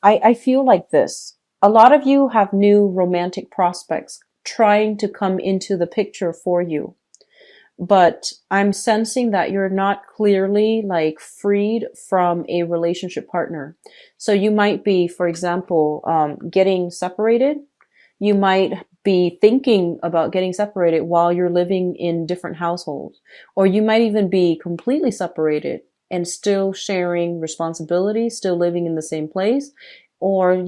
I feel like this. A lot of you have new romantic prospects trying to come into the picture for you, but I'm sensing that you're not clearly like freed from a relationship partner. So you might be, for example, getting separated. You might be thinking about getting separated while you're living in different households, or you might even be completely separated and still sharing responsibilities, still living in the same place, or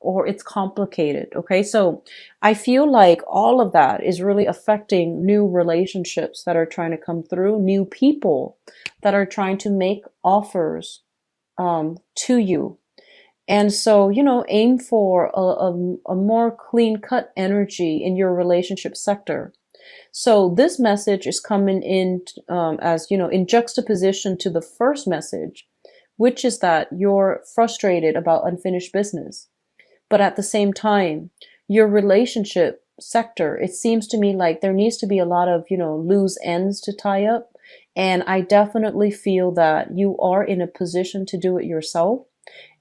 or it's complicated. Okay, so I feel like all of that is really affecting new relationships that are trying to come through, new people that are trying to make offers to you. And so, aim for a more clean cut energy in your relationship sector. So this message is coming in as, in juxtaposition to the first message, which is that you're frustrated about unfinished business. But at the same time, your relationship sector, it seems to me like there needs to be a lot of, loose ends to tie up. And I definitely feel that you are in a position to do it yourself.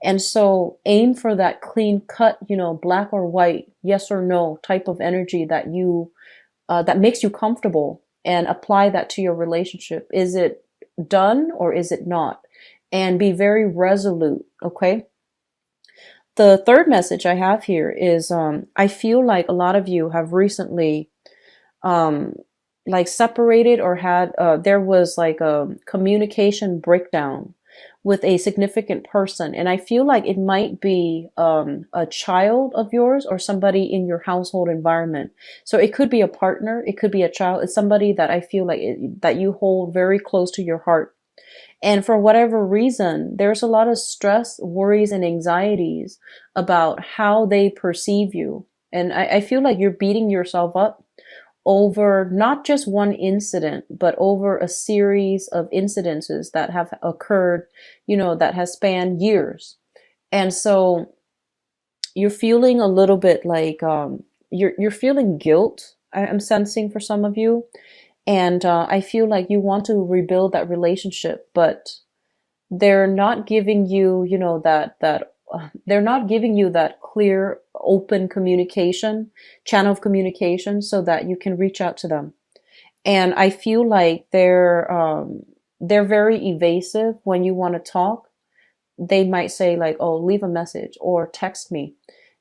And so aim for that clean cut, black or white, yes or no type of energy that that makes you comfortable, and apply that to your relationship. Is it done or is it not? And be very resolute. Okay. The third message I have here is, I feel like a lot of you have recently, um, like separated or had, there was like a communication breakdown with a significant person. And I feel like it might be a child of yours or somebody in your household environment. So it could be a partner, it could be a child, it's somebody that I feel like that you hold very close to your heart. And for whatever reason, there's a lot of stress, worries, and anxieties about how they perceive you. And I feel like you're beating yourself up over not just one incident, but over a series of incidences that have occurred, that has spanned years. And so you're feeling a little bit like, you're feeling guilt. I'm sensing for some of you. And I feel like you want to rebuild that relationship, but they're not giving you, they're not giving you that clear, open communication, channel of communication so that you can reach out to them. And I feel like they're very evasive when you want to talk. They might say like, "Oh, leave a message or text me,"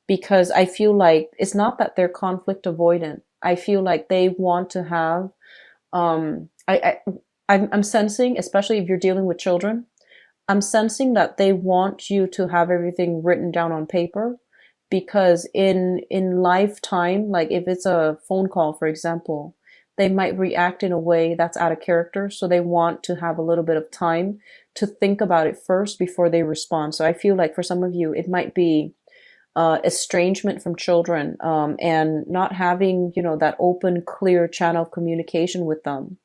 because I feel like it's not that they're conflict avoidant. I feel like they want to have, I'm sensing, especially if you're dealing with children, I'm sensing that they want you to have everything written down on paper, because in lifetime, like if it's a phone call, for example, they might react in a way that's out of character. So they want to have a little bit of time to think about it first before they respond. So I feel like for some of you, it might be estrangement from children, and not having, that open, clear channel of communication with them.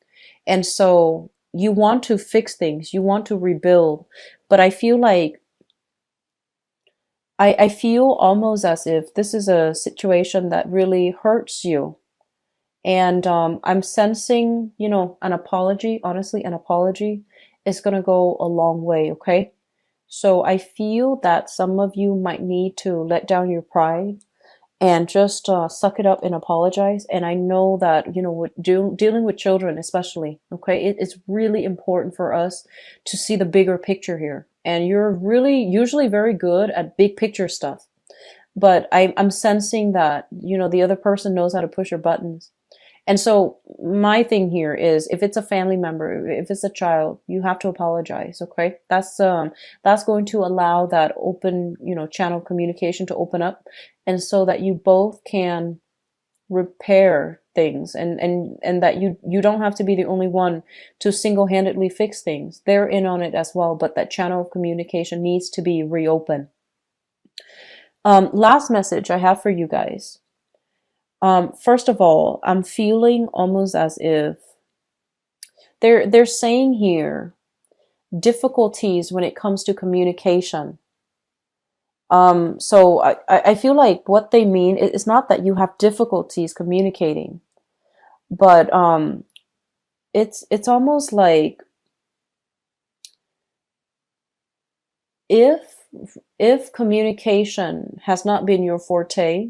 And so you want to fix things, you want to rebuild, but I feel like I feel almost as if this is a situation that really hurts you. And I'm sensing, an apology. Honestly, an apology is going to go a long way. Okay. So I feel that some of you might need to let down your pride and just suck it up and apologize. And I know that, dealing with children, especially, okay, it's really important for us to see the bigger picture here. And you're really usually very good at big picture stuff. But I'm sensing that, the other person knows how to push your buttons. And so my thing here is, if it's a family member, if it's a child, you have to apologize. Okay. That's going to allow that open, channel of communication to open up. And so that you both can repair things, and that you don't have to be the only one to single-handedly fix things. They're in on it as well, but that channel of communication needs to be reopened. Last message I have for you guys. First of all, I'm feeling almost as if they're saying here difficulties when it comes to communication. So I feel like what they mean is not that you have difficulties communicating, but it's almost like if if communication has not been your forte,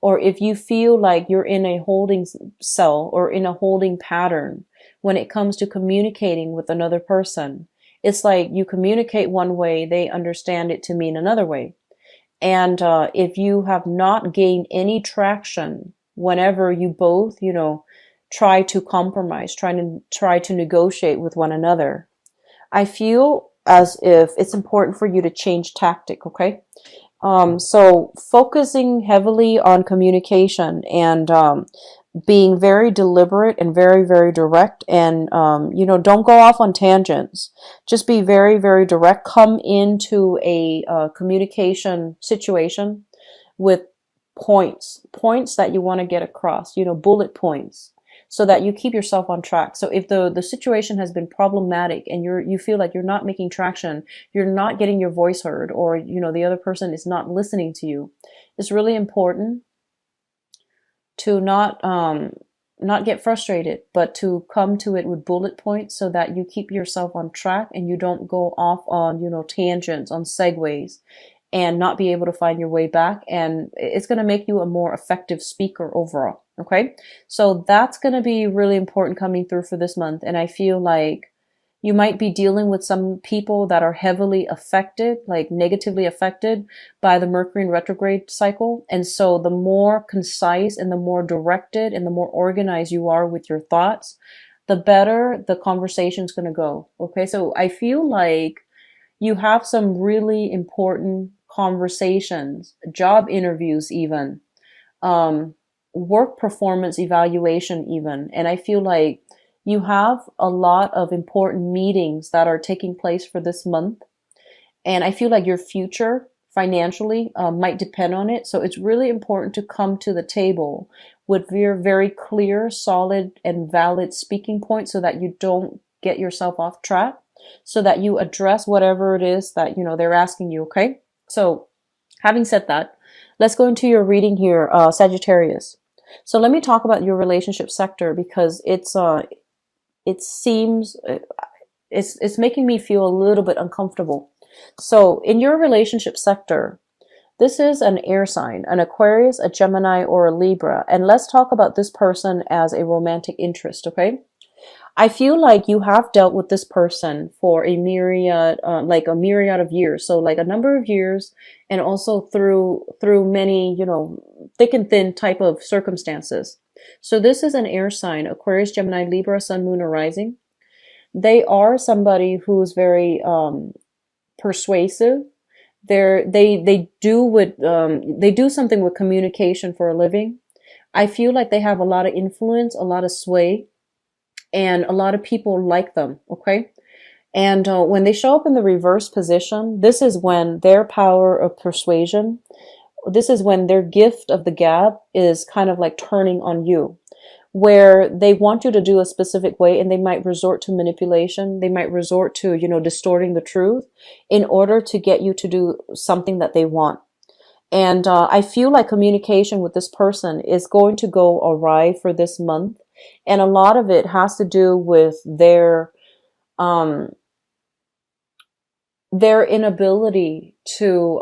or if you feel like you're in a holding cell or in a holding pattern when it comes to communicating with another person, it's like you communicate one way, they understand it to mean another way. And if you have not gained any traction whenever you both, try to compromise, try to negotiate with one another, I feel as if it's important for you to change tactic, okay? So focusing heavily on communication and being very deliberate and very, very direct, and don't go off on tangents. Just be very, very direct. Come into a communication situation with points that you want to get across, bullet points, so that you keep yourself on track. So if the situation has been problematic and you feel like you're not making traction, you're not getting your voice heard, or the other person is not listening to you, it's really important to not get frustrated, but to come to it with bullet points so that you keep yourself on track and you don't go off on tangents, on segues, and not be able to find your way back. And it's going to make you a more effective speaker overall. Okay. So that's going to be really important coming through for this month. And I feel like you might be dealing with some people that are heavily affected, like negatively affected by the Mercury in retrograde cycle. And so the more concise and the more directed and the more organized you are with your thoughts, the better the conversation's going to go. Okay. So I feel like you have some really important conversations, job interviews even, work performance evaluation even. And I feel like you have a lot of important meetings that are taking place for this month. And I feel like your future financially might depend on it. So it's really important to come to the table with your very clear, solid, and valid speaking points so that you don't get yourself off track, so that you address whatever it is that, they're asking you. Okay. So having said that, let's go into your reading here, Sagittarius. So let me talk about your relationship sector, because it seems it's making me feel a little bit uncomfortable. So in your relationship sector, this is an air sign, an Aquarius, a Gemini, or a Libra. And let's talk about this person as a romantic interest, okay? I feel like you have dealt with this person for a myriad of years. So like a number of years, and also through many, thick and thin type of circumstances. So this is an air sign, Aquarius, Gemini, Libra, Sun, Moon, or Rising. They are somebody who's very persuasive. They do something with communication for a living. I feel like they have a lot of influence, a lot of sway, and a lot of people like them. Okay. And when they show up in the reverse position, this is when their power of persuasion, this is when their gift of the gab is kind of like turning on you, where they want you to do a specific way, and they might resort to manipulation. They might resort to, distorting the truth in order to get you to do something that they want. And I feel like communication with this person is going to go awry for this month. And a lot of it has to do with their inability to,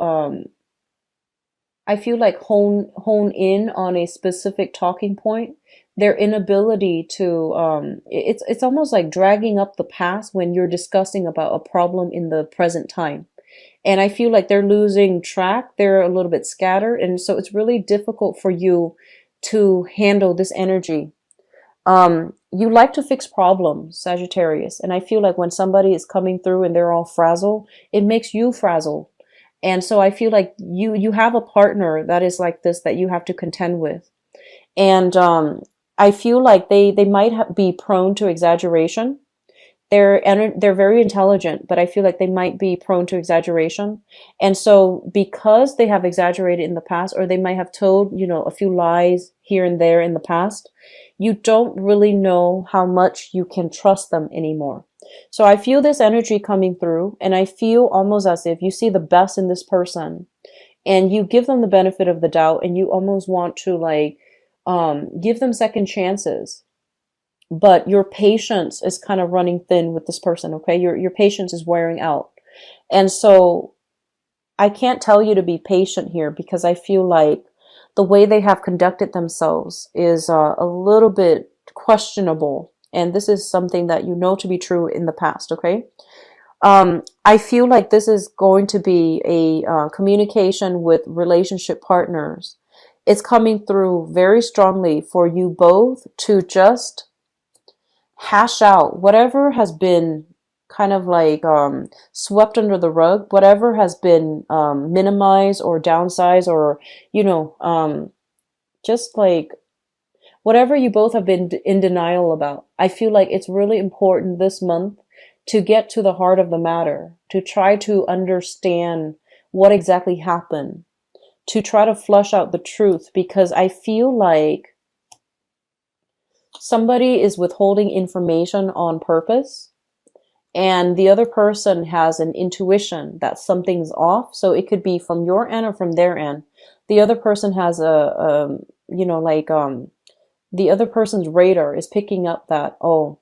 I feel like hone in on a specific talking point. Their inability to, it's almost like dragging up the past when you're discussing about a problem in the present time. And I feel like they're losing track. They're a little bit scattered. And so it's really difficult for you to handle this energy. You like to fix problems, Sagittarius. And I feel like when somebody is coming through and they're all frazzled, it makes you frazzled. And so I feel like you have a partner that is like this, that you have to contend with. And I feel like they might be prone to exaggeration. They're very intelligent, but I feel like they might be prone to exaggeration. And so because they have exaggerated in the past, or they might have told, a few lies here and there in the past, you don't really know how much you can trust them anymore. So I feel this energy coming through, and I feel almost as if you see the best in this person and you give them the benefit of the doubt, and you almost want to give them second chances. But your patience is kind of running thin with this person, okay? Your patience is wearing out. And so I can't tell you to be patient here because I feel like the way they have conducted themselves is a little bit questionable. And this is something that you know to be true in the past, okay? I feel like this is going to be a communication with relationship partners. It's coming through very strongly for you both to just hash out whatever has been kind of like swept under the rug, whatever has been minimized or downsized, or you know, just like whatever you both have been in denial about. I feel like it's really important this month to get to the heart of the matter, to try to understand what exactly happened, to try to flush out the truth, because I feel like somebody is withholding information on purpose, and the other person has an intuition that something's off. So it could be from your end or from their end. The other person has you know, like, the other person's radar is picking up that, oh,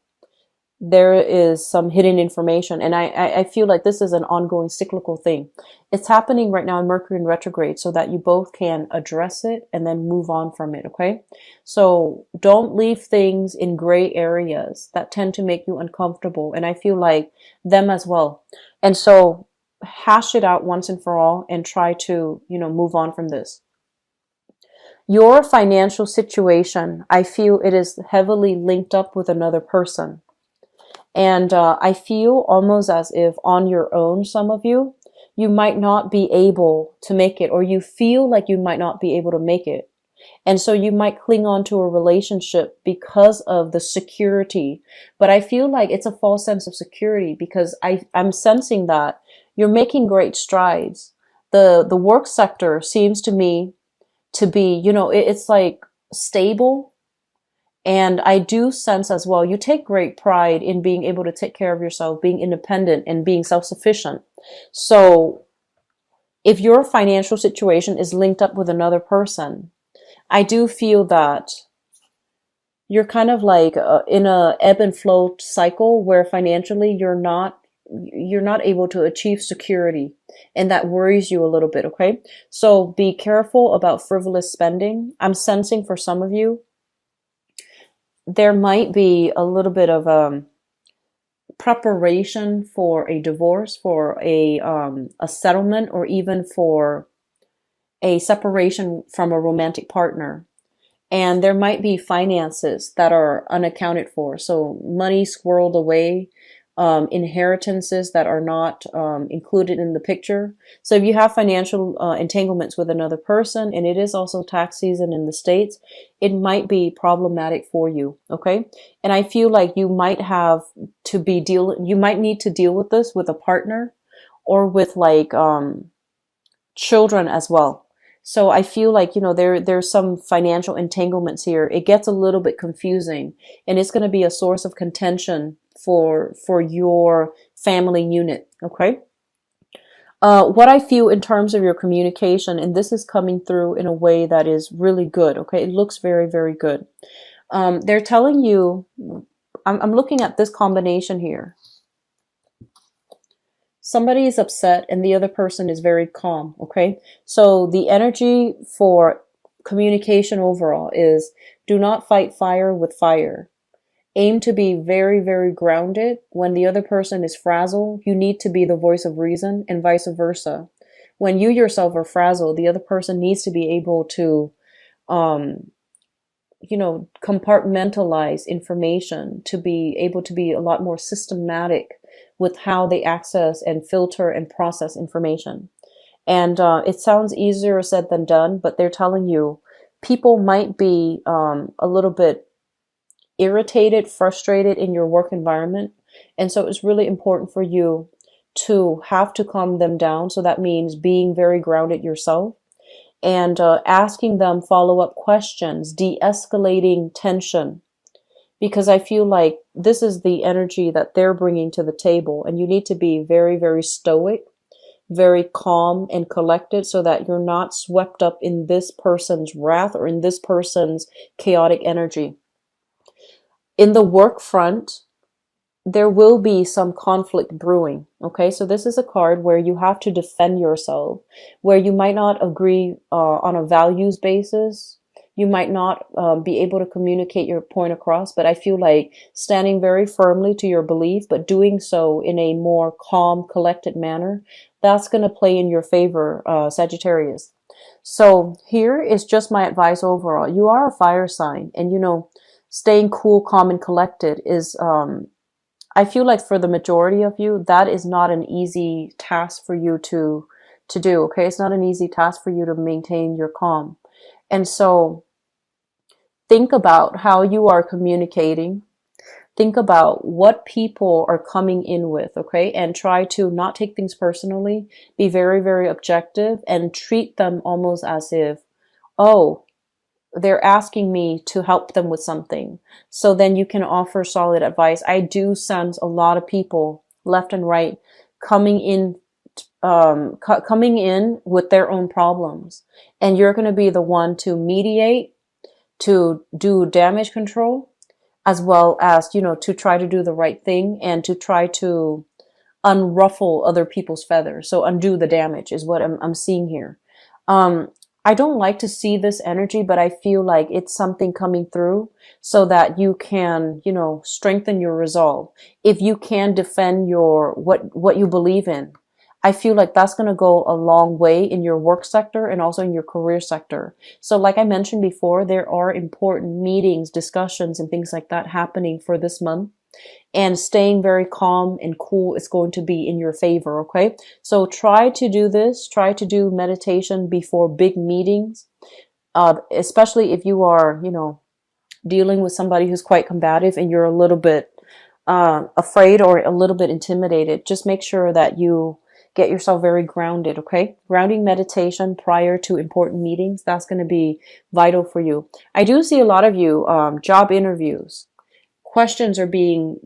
there is some hidden information. And I feel like this is an ongoing cyclical thing. It's happening right now in Mercury in retrograde so that you both can address it and then move on from it, okay? So don't leave things in gray areas that tend to make you uncomfortable. And I feel like them as well. And so hash it out once and for all and try to, you know, move on from this. Your financial situation, I feel it is heavily linked up with another person. And I feel almost as if on your own, some of you, you might not be able to make it, or you feel like you might not be able to make it. And so you might cling on to a relationship because of the security. But I feel like it's a false sense of security because I'm sensing that you're making great strides. The work sector seems to me to be, you know, it's like stable. And I do sense as well, you take great pride in being able to take care of yourself, being independent and being self-sufficient. So if your financial situation is linked up with another person, I do feel that you're kind of like in a ebb and flow cycle where financially you're not able to achieve security, and that worries you a little bit, okay? So be careful about frivolous spending. I'm sensing for some of you there might be a little bit of preparation for a divorce, for a settlement, or even for a separation from a romantic partner. And there might be finances that are unaccounted for. So money squirreled away, inheritances that are not included in the picture. So if you have financial entanglements with another person, and it is also tax season in the States, it might be problematic for you. Okay. And I feel like you might you might need to deal with this with a partner or with like children as well. So I feel like, you know, there's some financial entanglements here. It gets a little bit confusing, and it's going to be a source of contention for your family unit. Okay. What I feel in terms of your communication, and this is coming through in a way that is really good. Okay. It looks very, very good. They're telling you, I'm looking at this combination here. Somebody is upset and the other person is very calm. Okay. So the energy for communication overall is do not fight fire with fire. Aim to be very, very grounded. When the other person is frazzled, you need to be the voice of reason, and vice versa. When you yourself are frazzled, the other person needs to be able to, you know, compartmentalize information, to be able to be a lot more systematic with how they access and filter and process information. And it sounds easier said than done, but they're telling you people might be a little bit irritated, frustrated in your work environment. And so it's really important for you to have to calm them down. So that means being very grounded yourself and asking them follow-up questions, de-escalating tension. Because I feel like this is the energy that they're bringing to the table. And you need to be very, very stoic, very calm and collected so that you're not swept up in this person's wrath or in this person's chaotic energy. In the work front, there will be some conflict brewing. Okay, so this is a card where you have to defend yourself, where you might not agree on a values basis. You might not be able to communicate your point across, but I feel like standing very firmly to your belief, but doing so in a more calm, collected manner, that's going to play in your favor, Sagittarius. So here is just my advice overall. You are a fire sign, and staying cool, calm, and collected is I feel like for the majority of you, that is not an easy task for you to do. Okay, it's not an easy task for you to maintain your calm. And so think about how you are communicating. Think about what people are coming in with, okay? And try to not take things personally. Be very, very objective and treat them almost as if, oh, they're asking me to help them with something. So then you can offer solid advice. I do sense a lot of people left and right coming in, coming in with their own problems. And you're going to be the one to mediate, to do damage control, as well as, to try to do the right thing and to try to unruffle other people's feathers. So undo the damage is what I'm seeing here. I don't like to see this energy, but I feel like it's something coming through so that you can, strengthen your resolve. If you can defend what you believe in, I feel like that's going to go a long way in your work sector and also in your career sector. So like I mentioned before, there are important meetings, discussions, and things like that happening for this month. And staying very calm and cool is going to be in your favor, okay? So try to do this. Try to do meditation before big meetings, especially if you are, dealing with somebody who's quite combative and you're a little bit afraid or a little bit intimidated. Just make sure that you get yourself very grounded, okay? Grounding meditation prior to important meetings, that's going to be vital for you. I do see a lot of you job interviews. Questions are being,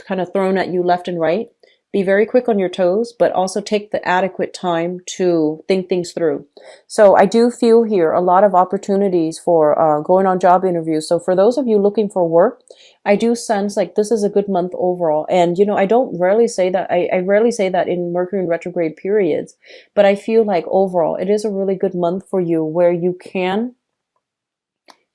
kind of thrown at you left and right. Be very quick on your toes, but also take the adequate time to think things through. So I do feel here a lot of opportunities for going on job interviews. So for those of you looking for work, I do sense like this is a good month overall. And, I don't rarely say that. I rarely say that in Mercury in retrograde periods, but I feel like overall it is a really good month for you where you can,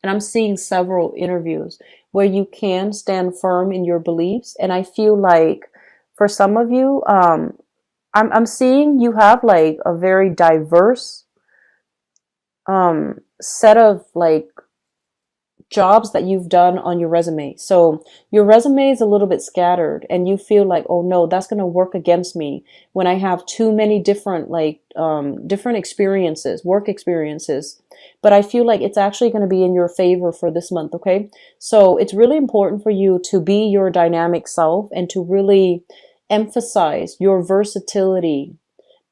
and I'm seeing several interviews where you can stand firm in your beliefs. And I feel like for some of you, I'm seeing you have like a very diverse set of like jobs that you've done on your resume. So your resume is a little bit scattered and you feel like, oh no, that's going to work against me when I have too many different different experiences, work experiences. But I feel like it's actually going to be in your favor for this month, okay? So it's really important for you to be your dynamic self and to really emphasize your versatility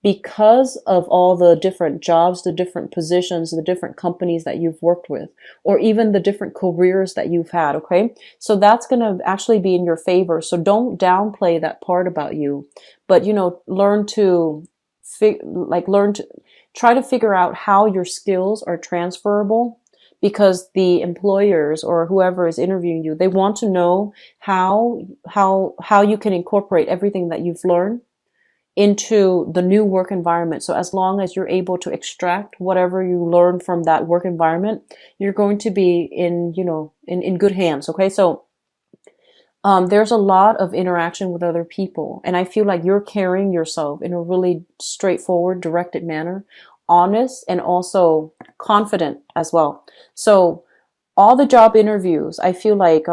because of all the different jobs, the different positions, the different companies that you've worked with, or even the different careers that you've had, okay? So that's going to actually be in your favor. So don't downplay that part about you, but, learn to try to figure out how your skills are transferable, because the employers or whoever is interviewing you, they want to know how you can incorporate everything that you've learned into the new work environment. So as long as you're able to extract whatever you learn from that work environment, you're going to be in good hands. Okay. So, there's a lot of interaction with other people, and I feel like you're carrying yourself in a really straightforward, directed manner, honest, and also confident as well. So all the job interviews, I feel like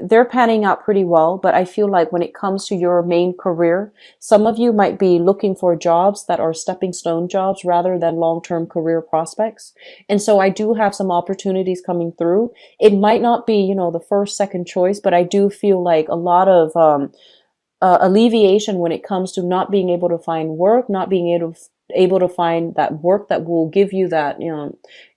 they're panning out pretty well, but I feel like when it comes to your main career, some of you might be looking for jobs that are stepping stone jobs rather than long-term career prospects. And so I do have some opportunities coming through. It might not be, the first, second choice, but I do feel like a lot of alleviation when it comes to not being able to find work, not being able to find that work that will give you that,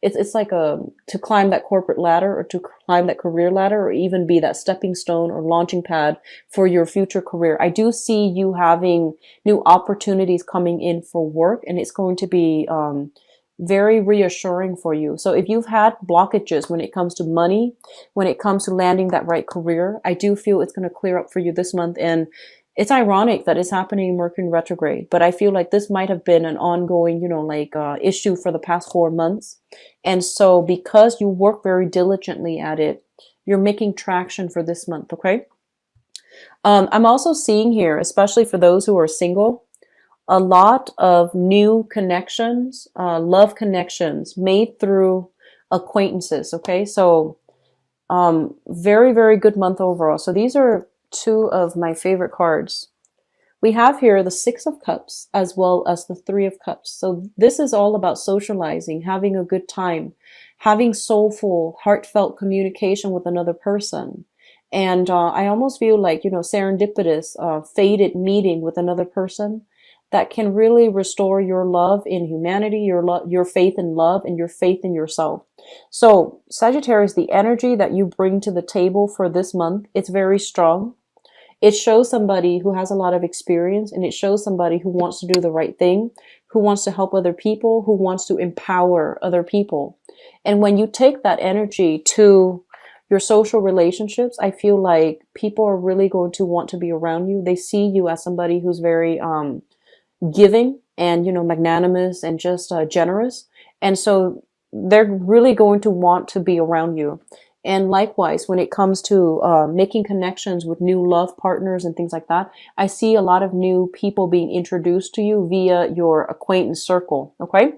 it's like to climb that corporate ladder or to climb that career ladder or even be that stepping stone or launching pad for your future career. I do see you having new opportunities coming in for work, and it's going to be very reassuring for you. So if you've had blockages when it comes to money, when it comes to landing that right career, I do feel it's going to clear up for you this month. And it's ironic that it's happening in Mercury retrograde, but I feel like this might have been an ongoing, issue for the past 4 months. And so because you work very diligently at it, you're making traction for this month. Okay. I'm also seeing here, especially for those who are single, a lot of new connections, love connections made through acquaintances. Okay. So, very, very good month overall. So these are two of my favorite cards. We have here the Six of Cups as well as the Three of Cups. So this is all about socializing, having a good time, having soulful, heartfelt communication with another person. And I almost feel like, serendipitous, fated meeting with another person that can really restore your love in humanity, your faith in love, and your faith in yourself. So Sagittarius, the energy that you bring to the table for this month, it's very strong. It shows somebody who has a lot of experience, and it shows somebody who wants to do the right thing, who wants to help other people, who wants to empower other people. And when you take that energy to your social relationships, I feel like people are really going to want to be around you. They see you as somebody who's very giving and, magnanimous and just generous. And so they're really going to want to be around you. And likewise, when it comes to making connections with new love partners and things like that, I see a lot of new people being introduced to you via your acquaintance circle. Okay.